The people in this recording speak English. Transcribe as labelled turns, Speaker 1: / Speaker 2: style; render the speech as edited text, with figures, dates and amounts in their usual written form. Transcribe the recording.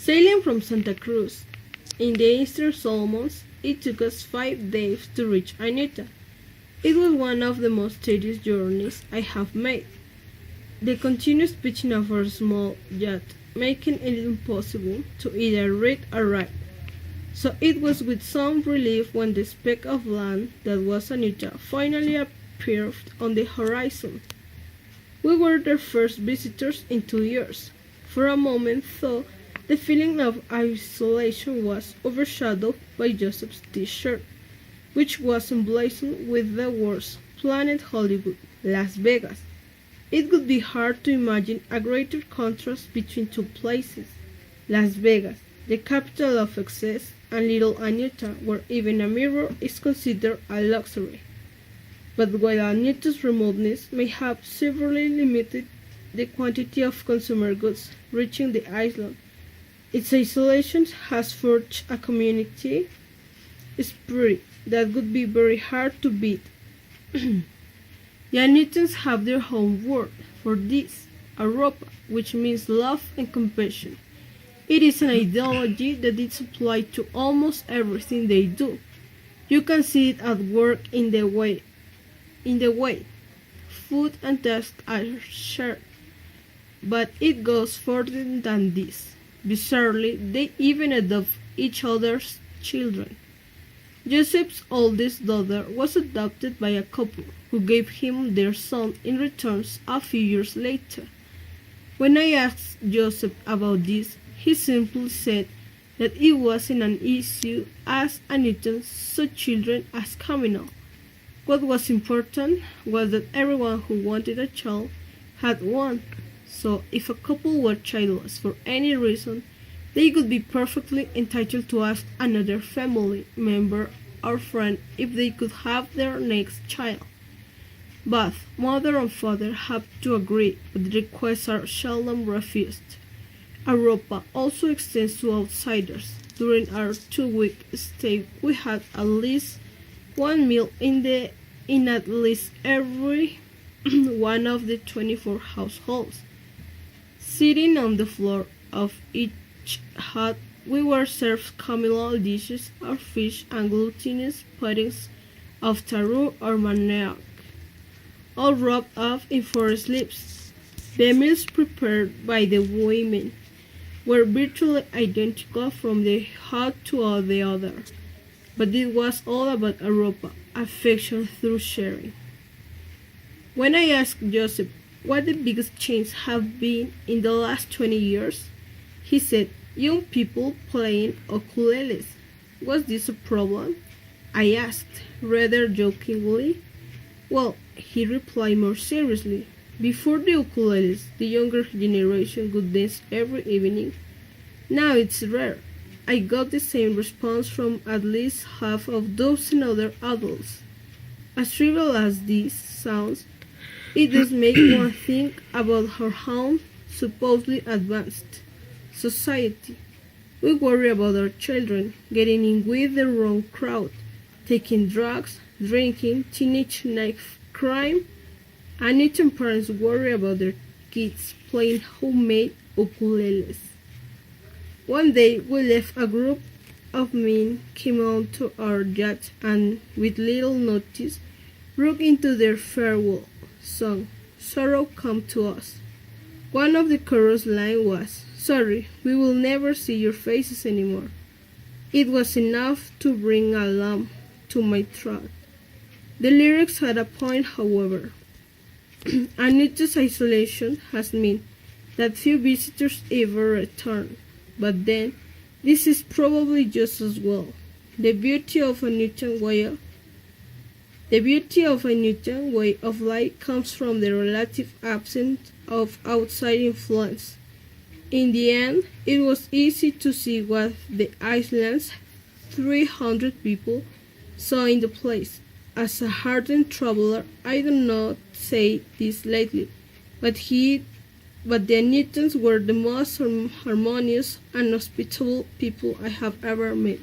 Speaker 1: Sailing from Santa Cruz in the Eastern Solomons, it took us 5 days to reach Anuta. It was one of the most tedious journeys I have made. The continuous pitching of our small yacht making it impossible to either read or write. So it was with some relief when the speck of land that was Anuta finally appeared on the horizon. We were their first visitors in 2 years. For a moment, though, the feeling of isolation was overshadowed by Joseph's T-shirt, which was emblazoned with the words Planet Hollywood, Las Vegas. It would be hard to imagine a greater contrast between two places, Las Vegas, the capital of excess, and little Anuta, where even a mirror is considered a luxury. But while Anuta's remoteness may have severely limited the quantity of consumer goods reaching the island, its isolation has forged a community spirit that would be very hard to beat. The Anutans have their own word for this, Europa, which means love and compassion. It is an ideology that is applied to almost everything they do. You can see it at work in the way food and task are shared. But it goes further than this. Bizarrely, they even adopt each other's children. Joseph's oldest daughter was adopted by a couple who gave him their son in return a few years later. When I asked Joseph about this, he simply said that it wasn't an issue as Anutan saw children as communal. What was important was that everyone who wanted a child had one. So if a couple were childless for any reason, they could be perfectly entitled to ask another family member or friend if they could have their next child. Both mother and father have to agree, but the requests are seldom refused. Europa also extends to outsiders. During our 2-week stay, we had at least one meal in at least every one of the 24 households. Sitting on the floor of each hut, we were served communal dishes of fish and glutinous puddings of taro or manioc, all rubbed off in forest leaves. The meals prepared by the women were virtually identical from the hut to the other, but it was all about Europa, affection through sharing. When I asked Joseph what the biggest changes have been in the last 20 years, he said, young people playing ukuleles. Was this a problem? I asked, rather jokingly. Well, he replied more seriously. Before the ukuleles, the younger generation would dance every evening. Now it's rare. I got the same response from at least half of dozen other adults. As trivial as this sounds, it does make one think about our own supposedly advanced society. We worry about our children getting in with the wrong crowd, taking drugs, drinking, teenage knife crime, and even parents worry about their kids playing homemade ukuleles. One day we left, a group of men came onto our yacht and, with little notice, broke into their farewell song, Sorrow Come to Us. One of the chorus lines was, sorry, we will never see your faces anymore. It was enough to bring a lump to my throat. The lyrics had a point, however. Anuta's isolation has meant that few visitors ever return, but then this is probably just as well. The beauty of a Newton way of life comes from the relative absence of outside influence. In the end, it was easy to see what the island's 300 people saw in the place. As a hardened traveler, I do not say this lightly, but the Anutans were the most harmonious and hospitable people I have ever met.